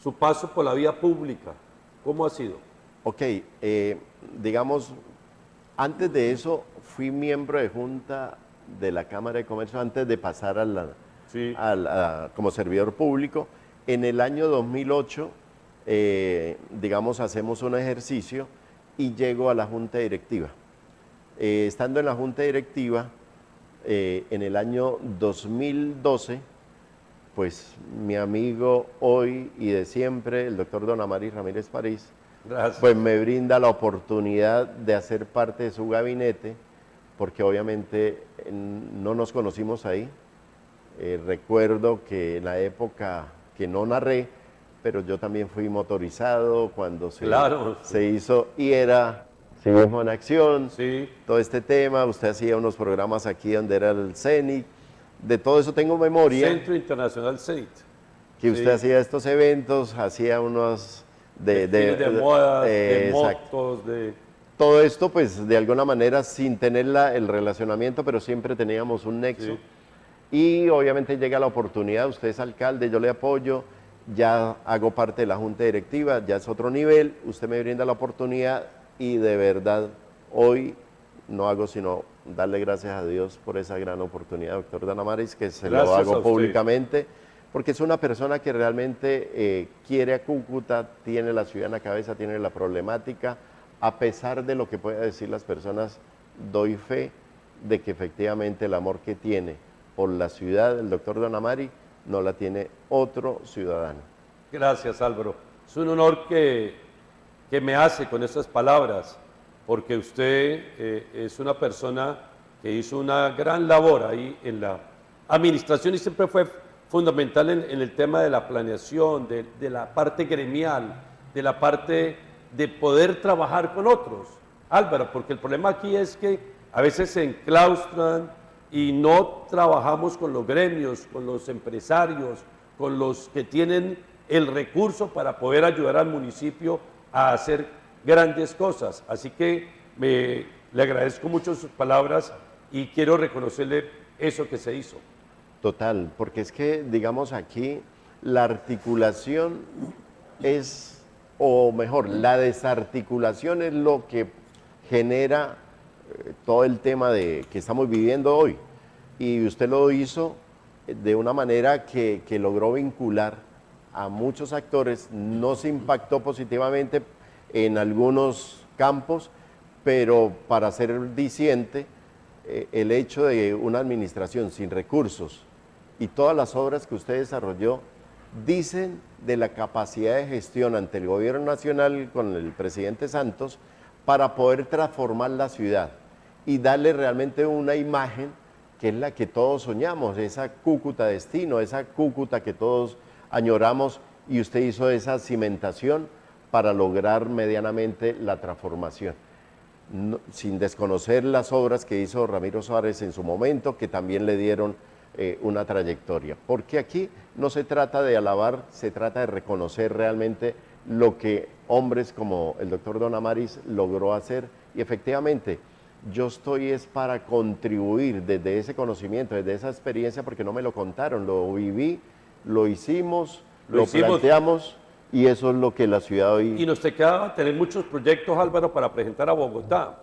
su paso por la vía pública, ¿cómo ha sido? Ok, digamos, antes de eso fui miembro de junta de la Cámara de Comercio antes de pasar Sí. como servidor público. En el año 2008, digamos, hacemos un ejercicio y llego a la junta directiva. Estando en la junta directiva, en el año 2012, pues mi amigo hoy y de siempre, el doctor Don Amaris Ramírez París, Gracias. pues me brinda la oportunidad de hacer parte de su gabinete, porque obviamente no nos conocimos ahí. Recuerdo que en la época que no narré, pero yo también fui motorizado cuando Claro. se hizo y era Civismo en Acción, Sí, todo este tema. Usted hacía unos programas aquí donde era el CENIC, de todo eso tengo memoria. Centro Internacional CENIT. Que usted Sí. hacía estos eventos, hacía unos De moda, de exacto. motos, de... Todo esto, pues, de alguna manera, sin tener el relacionamiento, pero siempre teníamos un nexo. Sí. Y obviamente llega la oportunidad, usted es alcalde, yo le apoyo, ya hago parte de la junta directiva, ya es otro nivel, usted me brinda la oportunidad y de verdad, hoy no hago sino darle gracias a Dios por esa gran oportunidad, doctor Don Amaris, que se Gracias lo a hago usted. públicamente, porque es una persona que realmente quiere a Cúcuta, tiene la ciudad en la cabeza, tiene la problemática. A pesar de lo que puedan decir las personas, doy fe de que efectivamente el amor que tiene por la ciudad del doctor Don Amari no la tiene otro ciudadano. Gracias, Álvaro. Es un honor que me hace con estas palabras, porque usted es una persona que hizo una gran labor ahí en la administración y siempre fue fundamental en el tema de la planeación, de la parte gremial, de la parte de poder trabajar con otros. Álvaro, porque el problema aquí es que a veces se enclaustran y no trabajamos con los gremios, con los empresarios, con los que tienen el recurso para poder ayudar al municipio a hacer grandes cosas. Así que le agradezco mucho sus palabras y quiero reconocerle eso que se hizo. Total, porque es que, digamos, aquí la articulación es, o mejor, la desarticulación es lo que genera todo el tema que estamos viviendo hoy. Y usted lo hizo de una manera que logró vincular a muchos actores, no se impactó positivamente en algunos campos, pero para ser diciente, el hecho de una administración sin recursos y todas las obras que usted desarrolló dicen de la capacidad de gestión ante el gobierno nacional con el presidente Santos para poder transformar la ciudad y darle realmente una imagen que es la que todos soñamos, esa Cúcuta destino, esa Cúcuta que todos añoramos, y usted hizo esa cimentación para lograr medianamente la transformación. No, sin desconocer las obras que hizo Ramiro Suárez en su momento, que también le dieron una trayectoria. Porque aquí no se trata de alabar, se trata de reconocer realmente lo que hombres como el doctor Don Amaris logró hacer. Y efectivamente, yo estoy es para contribuir desde ese conocimiento, desde esa experiencia, porque no me lo contaron, lo viví, lo hicimos, lo planteamos, y eso es lo que la ciudad hoy... Y nos queda tener muchos proyectos, Álvaro, para presentar a Bogotá.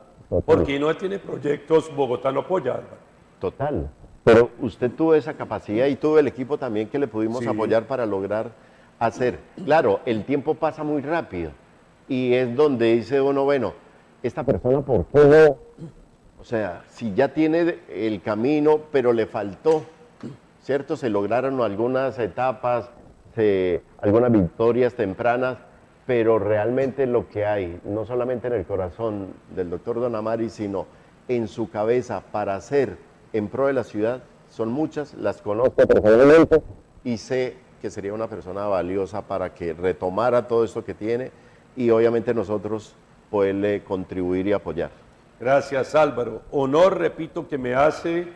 Porque no tiene proyectos, Bogotá no apoya, Álvaro. Total. Pero usted tuvo esa capacidad y tuvo el equipo también que le pudimos Sí. apoyar para lograr hacer. Claro, el tiempo pasa muy rápido y es donde dice uno, bueno, esta persona por qué no. O sea, si ya tiene el camino, pero le faltó, ¿cierto? Se lograron algunas etapas, algunas victorias tempranas, pero realmente lo que hay, no solamente en el corazón del doctor Don Amari, sino en su cabeza para hacer en pro de la ciudad, son muchas, las conozco personalmente y sé que sería una persona valiosa para que retomara todo esto que tiene y obviamente nosotros poderle contribuir y apoyar. Gracias, Álvaro. Honor, repito, que me hace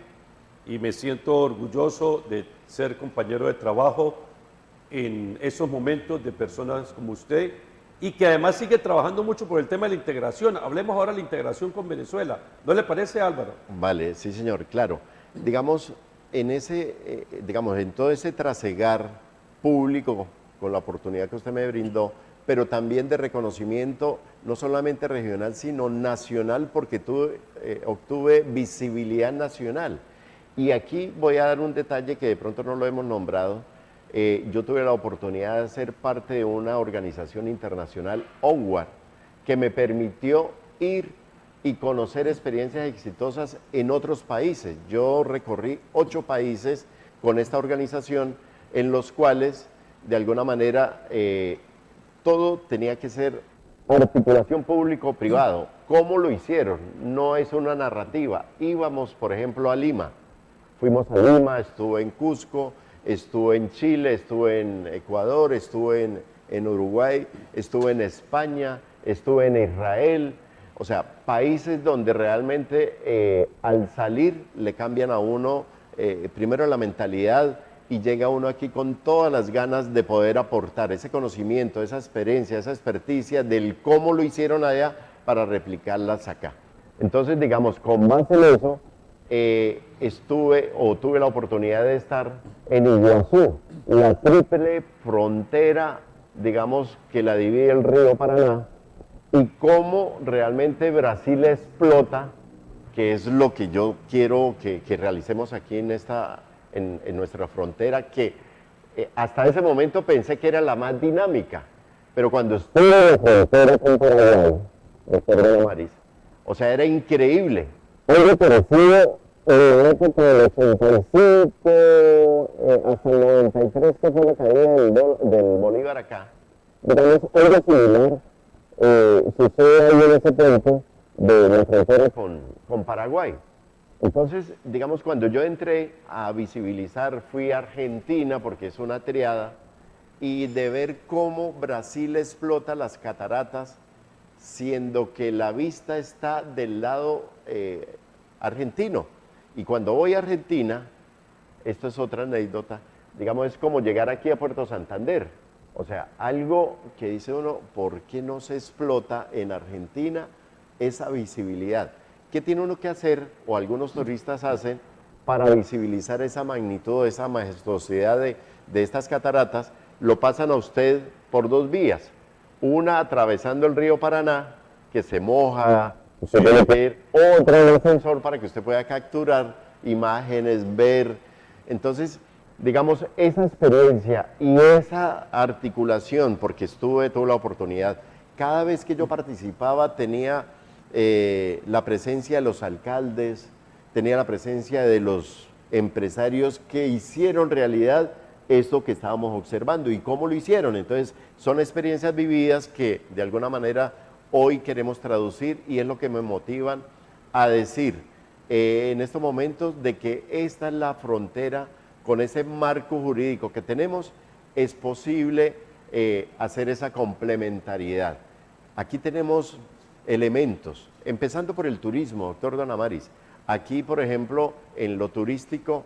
y me siento orgulloso de ser compañero de trabajo en esos momentos de personas como usted y que además sigue trabajando mucho por el tema de la integración. Hablemos ahora de la integración con Venezuela. ¿No le parece, Álvaro? Vale, sí, señor, claro. Digamos, en todo ese trasegar público con la oportunidad que usted me brindó, pero también de reconocimiento, no solamente regional, sino nacional, porque obtuve visibilidad nacional. Y aquí voy a dar un detalle que de pronto no lo hemos nombrado. Yo tuve la oportunidad de ser parte de una organización internacional, ONWAR, que me permitió ir y conocer experiencias exitosas en otros países. Yo recorrí 8 países con esta organización, en los cuales, de alguna manera, todo tenía que ser articulación público-privado. ¿Cómo lo hicieron? No es una narrativa. Íbamos, por ejemplo, a Lima. Fuimos a Lima, estuve en Cusco, estuve en Chile, estuve en Ecuador, estuve en Uruguay, estuve en España, estuve en Israel. O sea, países donde realmente al salir le cambian a uno primero la mentalidad y llega uno aquí con todas las ganas de poder aportar ese conocimiento, esa experiencia, esa experticia del cómo lo hicieron allá para replicarlas acá. Entonces, digamos, con base en eso, tuve la oportunidad de estar en Iguazú, la triple frontera, digamos, que la divide el río Paraná, y cómo realmente Brasil explota, que es lo que yo quiero que realicemos aquí en nuestra frontera, que hasta ese momento pensé que era la más dinámica, pero cuando estuve en la frontera con Paraguay, doctor Don Amaris, o sea, era increíble. Algo parecido en la época del 85 hasta el 93, que fue la caída del Bolívar acá. Digamos, algo similar sucede ahí en ese punto de la frontera con Paraguay. Entonces, digamos, cuando yo entré a visibilizar, fui a Argentina, porque es una triada, y de ver cómo Brasil explota las cataratas, siendo que la vista está del lado argentino. Y cuando voy a Argentina, esto es otra anécdota, digamos, es como llegar aquí a Puerto Santander. O sea, algo que dice uno, ¿por qué no se explota en Argentina esa visibilidad? ¿Qué tiene uno que hacer, o algunos turistas hacen, para visibilizar esa magnitud, esa majestuosidad de estas cataratas? Lo pasan a usted por 2 vías. Una atravesando el río Paraná, que se moja, usted puede pedir otra en el ascensor para que usted pueda capturar imágenes, ver. Entonces, digamos, esa experiencia y esa articulación, porque tuve la oportunidad, cada vez que yo participaba tenía la presencia de los alcaldes, tenía la presencia de los empresarios que hicieron realidad esto que estábamos observando. ¿Y cómo lo hicieron? Entonces, son experiencias vividas que de alguna manera hoy queremos traducir, y es lo que me motivan a decir en estos momentos de que esta es la frontera. Con ese marco jurídico que tenemos, es posible hacer esa complementariedad. Aquí tenemos elementos, empezando por el turismo, doctor Don Amaris. Aquí, por ejemplo, en lo turístico,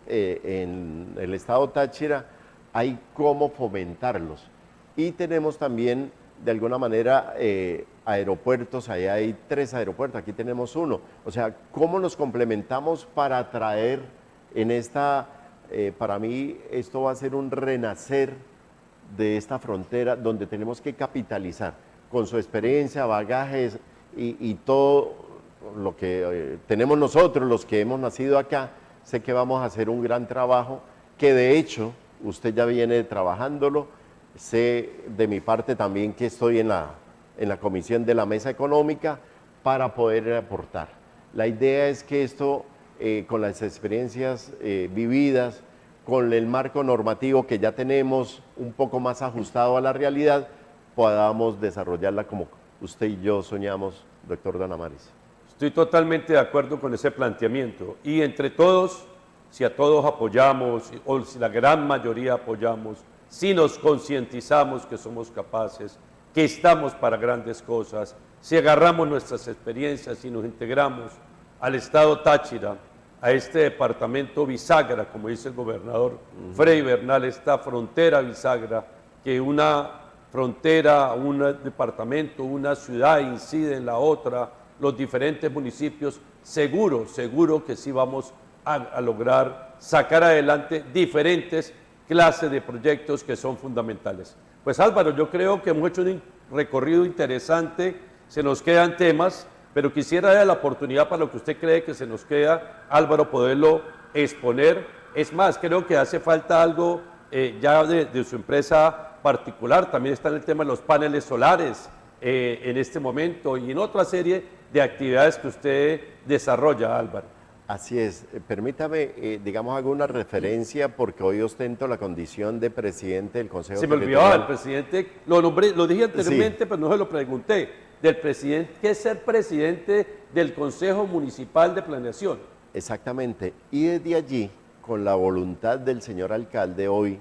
en el estado Táchira, hay cómo fomentarlos. Y tenemos también, de alguna manera, aeropuertos. Allá hay 3 aeropuertos, aquí tenemos 1. O sea, cómo nos complementamos para atraer en esta... para mí esto va a ser un renacer de esta frontera, donde tenemos que capitalizar con su experiencia, bagajes y todo lo que tenemos nosotros, los que hemos nacido acá. Sé que vamos a hacer un gran trabajo, que de hecho usted ya viene trabajándolo. Sé de mi parte también que estoy en la comisión de la mesa económica para poder aportar. La idea es que esto, con las experiencias vividas, con el marco normativo que ya tenemos un poco más ajustado a la realidad, podamos desarrollarla como usted y yo soñamos, doctor Don Amaris. Estoy totalmente de acuerdo con ese planteamiento, y entre todos, si a todos apoyamos, o si la gran mayoría apoyamos, si nos concientizamos que somos capaces, que estamos para grandes cosas, si agarramos nuestras experiencias y nos integramos al estado Táchira, a este departamento bisagra, como dice el gobernador Frei Bernal, esta frontera bisagra, que una frontera, un departamento, una ciudad incide en la otra, los diferentes municipios, seguro que sí vamos a lograr sacar adelante diferentes clase de proyectos que son fundamentales. Pues Álvaro, yo creo que hemos hecho un recorrido interesante, se nos quedan temas, pero quisiera dar la oportunidad para lo que usted cree que se nos queda, Álvaro, poderlo exponer. Es más, creo que hace falta algo ya de su empresa particular, también está en el tema de los paneles solares en este momento y en otra serie de actividades que usted desarrolla, Álvaro. Así es. Permítame, digamos, hago una referencia porque hoy ostento la condición de presidente del Consejo Se me olvidó, Territorial. el presidente, lo nombré, lo dije anteriormente, Sí. pero no se lo pregunté, del presidente, ¿qué es ser presidente del Consejo Municipal de Planeación? Exactamente. Y desde allí, con la voluntad del señor alcalde hoy,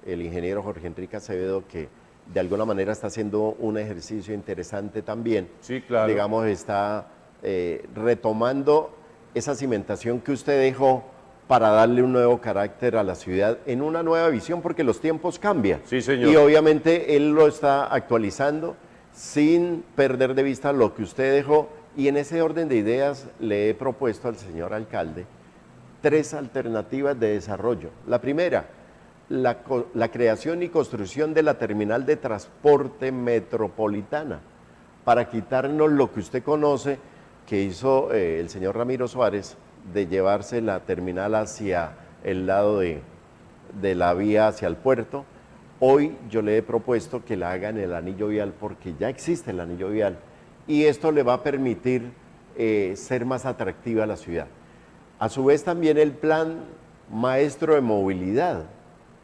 el ingeniero Jorge Enrique Acevedo, que de alguna manera está haciendo un ejercicio interesante también. Sí, claro. Digamos, está retomando esa cimentación que usted dejó para darle un nuevo carácter a la ciudad en una nueva visión, porque los tiempos cambian. Sí, señor. Y obviamente él lo está actualizando sin perder de vista lo que usted dejó. Y en ese orden de ideas le he propuesto al señor alcalde 3 alternativas de desarrollo. La primera, la creación y construcción de la terminal de transporte metropolitana, para quitarnos lo que usted conoce que hizo el señor Ramiro Suárez, de llevarse la terminal hacia el lado de la vía hacia el puerto. Hoy yo le he propuesto que la haga en el anillo vial, porque ya existe el anillo vial, y esto le va a permitir ser más atractiva la ciudad. A su vez también el plan maestro de movilidad,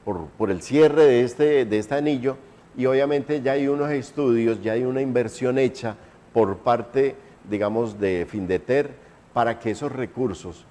por el cierre de este anillo, y obviamente ya hay unos estudios, ya hay una inversión hecha por parte, digamos, de Findeter, para que esos recursos,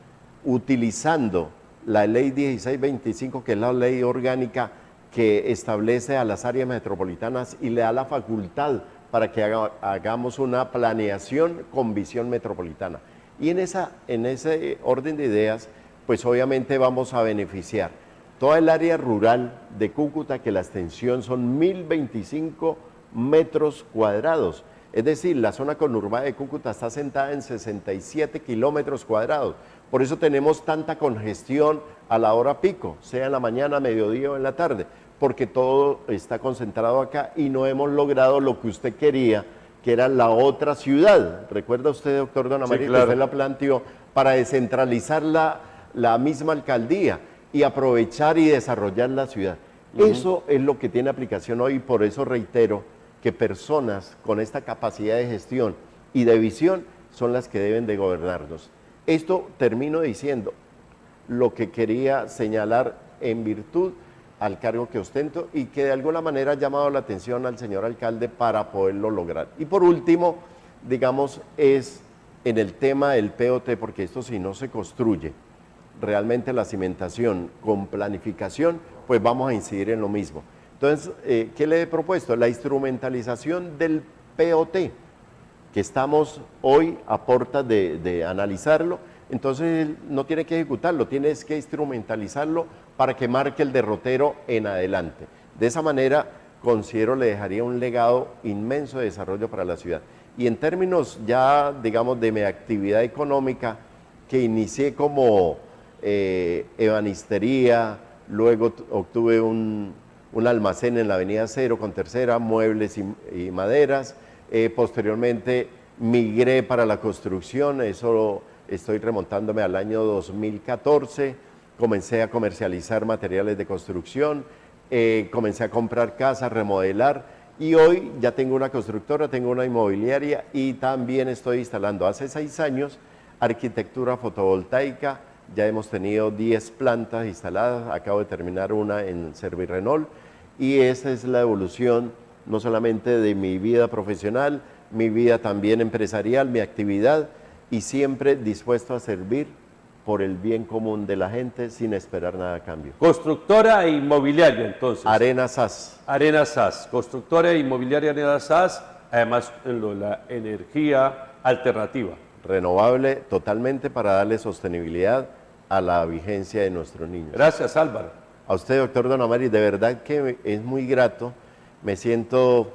utilizando la ley 1625, que es la ley orgánica que establece a las áreas metropolitanas y le da la facultad para que hagamos una planeación con visión metropolitana. Y en ese orden de ideas, pues obviamente vamos a beneficiar toda el área rural de Cúcuta, que la extensión son 1025 metros cuadrados. Es decir, la zona conurbada de Cúcuta está sentada en 67 kilómetros cuadrados. Por eso tenemos tanta congestión a la hora pico, sea en la mañana, mediodía o en la tarde, porque todo está concentrado acá y no hemos logrado lo que usted quería, que era la otra ciudad. ¿Recuerda usted, doctor Don Amarillo, claro, que usted la planteó para descentralizar la misma alcaldía y aprovechar y desarrollar la ciudad? Eso es lo que tiene aplicación hoy, y por eso reitero que personas con esta capacidad de gestión y de visión son las que deben de gobernarnos. Esto termino diciendo lo que quería señalar en virtud al cargo que ostento y que de alguna manera ha llamado la atención al señor alcalde para poderlo lograr. Y por último, digamos, es en el tema del POT, porque esto, si no se construye realmente la cimentación con planificación, pues vamos a incidir en lo mismo. Entonces, ¿qué le he propuesto? La instrumentalización del POT, que estamos hoy a puerta de analizarlo. Entonces, no tiene que ejecutarlo, tienes que instrumentalizarlo para que marque el derrotero en adelante. De esa manera, considero le dejaría un legado inmenso de desarrollo para la ciudad. Y en términos ya, digamos, de mi actividad económica, que inicié como ebanistería, luego obtuve un almacén en la Avenida Cero con tercera, muebles y maderas. Posteriormente migré para la construcción, eso estoy remontándome al año 2014, comencé a comercializar materiales de construcción, comencé a comprar casas, remodelar, y hoy ya tengo una constructora, tengo una inmobiliaria y también estoy instalando hace 6 años arquitectura fotovoltaica. Ya hemos tenido 10 plantas instaladas, acabo de terminar una en Servirrenol, y esa es la evolución no solamente de mi vida profesional, mi vida también empresarial, mi actividad, y siempre dispuesto a servir por el bien común de la gente sin esperar nada a cambio. Constructora e inmobiliaria, entonces. Arena SAS. Arena SAS, constructora e inmobiliaria Arena SAS, además en lo de la energía alternativa. Renovable totalmente para darle sostenibilidad a la vigencia de nuestros niños. Gracias, Álvaro. A usted, doctor Don Amari, de verdad que es muy grato, me siento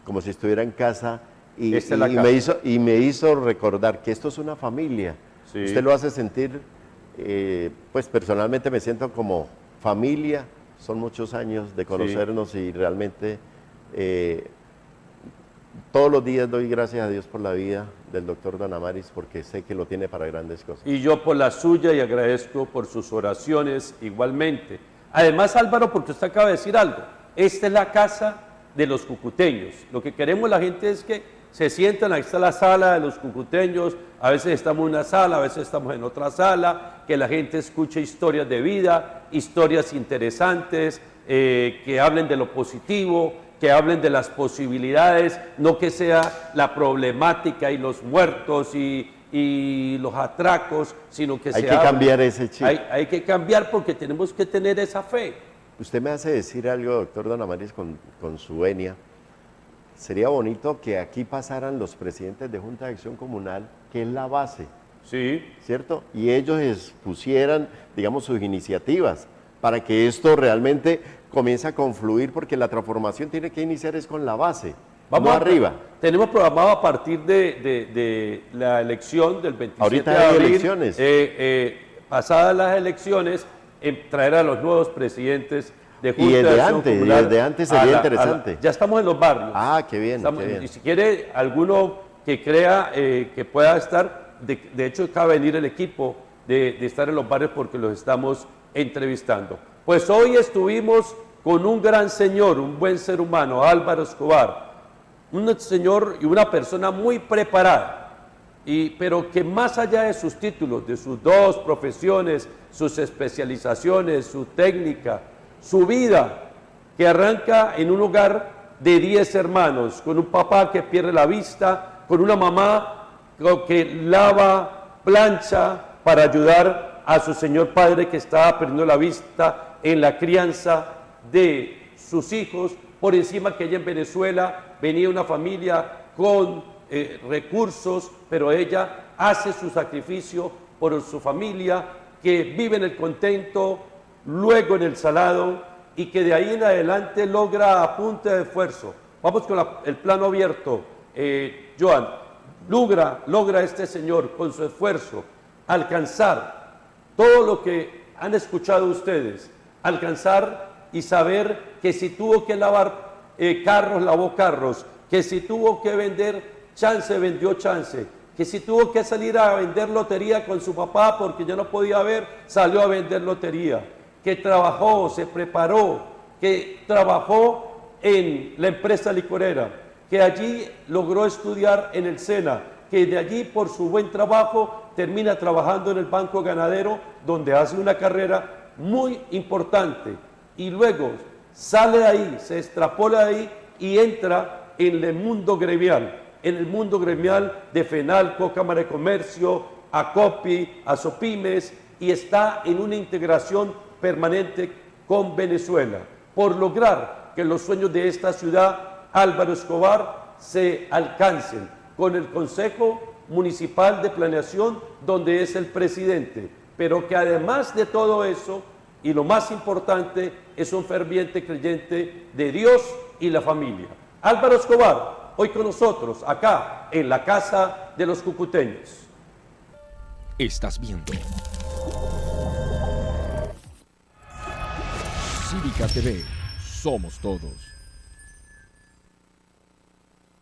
como si estuviera en casa y me hizo recordar que esto es una familia. Sí. Usted lo hace sentir, pues personalmente me siento como familia, son muchos años de conocernos y realmente todos los días doy gracias a Dios por la vida del doctor Don Amaris porque sé que lo tiene para grandes cosas. Y yo por la suya y agradezco por sus oraciones igualmente. Además, Álvaro, porque usted acaba de decir algo, esta es la casa de los cucuteños. Lo que queremos la gente es que se sientan, ahí está la sala de los cucuteños, a veces estamos en una sala, a veces estamos en otra sala, que la gente escuche historias de vida, historias interesantes, que hablen de lo positivo, que hablen de las posibilidades, no que sea la problemática y los muertos y los atracos, sino que hay que cambiar ese chip. Hay que cambiar porque tenemos que tener esa fe. Usted me hace decir algo, doctor Don Amaris, con su venia. Sería bonito que aquí pasaran los presidentes de Junta de Acción Comunal, que es la base, Sí. ¿cierto? Y ellos expusieran, digamos, sus iniciativas para que esto realmente comience a confluir, porque la transformación tiene que iniciar es con la base, no arriba. Tenemos programado a partir de la elección del 27 Ahorita de hay abril, elecciones. pasadas las elecciones, traer a los nuevos presidentes de Junta Y de desde Acción antes, Popular desde antes sería interesante. ya estamos en los barrios. Ah, qué bien, qué bien. Y si quiere alguno que crea que pueda estar, de hecho acaba de venir el equipo de estar en los barrios porque los estamos entrevistando. Pues hoy estuvimos con un gran señor, un buen ser humano, Álvaro Escobar, un señor y una persona muy preparada, pero que más allá de sus títulos, de sus dos profesiones, sus especializaciones, su técnica, su vida, que arranca en un hogar de 10 hermanos, con un papá que pierde la vista, con una mamá que lava, plancha para ayudar a su señor padre que estaba perdiendo la vista en la crianza de sus hijos, por encima que ella en Venezuela venía una familia con recursos, pero ella hace su sacrificio por su familia, que vive en el contento, luego en el salado, y que de ahí en adelante logra a punta de esfuerzo. Vamos con el plano abierto, Joan. Logra este señor con su esfuerzo alcanzar todo lo que han escuchado ustedes, alcanzar y saber que si tuvo que lavar carros, lavó carros, que si tuvo que vender chance, vendió chance, que si tuvo que salir a vender lotería con su papá porque ya no podía ver, salió a vender lotería, que trabajó, se preparó, que trabajó en la empresa licorera, que allí logró estudiar en el SENA, que de allí por su buen trabajo termina trabajando en el Banco Ganadero, donde hace una carrera muy importante y luego sale de ahí, se extrapola de ahí y entra en el mundo gremial de FENALCO, Cámara de Comercio, ACOPI, ASOPIMES, y está en una integración permanente con Venezuela, por lograr que los sueños de esta ciudad, Álvaro Escobar, se alcancen con el Consejo Municipal de Planeación, donde es el presidente, pero que además de todo eso, y lo más importante, es un ferviente creyente de Dios y la familia. Álvaro Escobar, hoy con nosotros, acá, en la Casa de los Cucuteños. Estás viendo Cívica TV. Somos todos.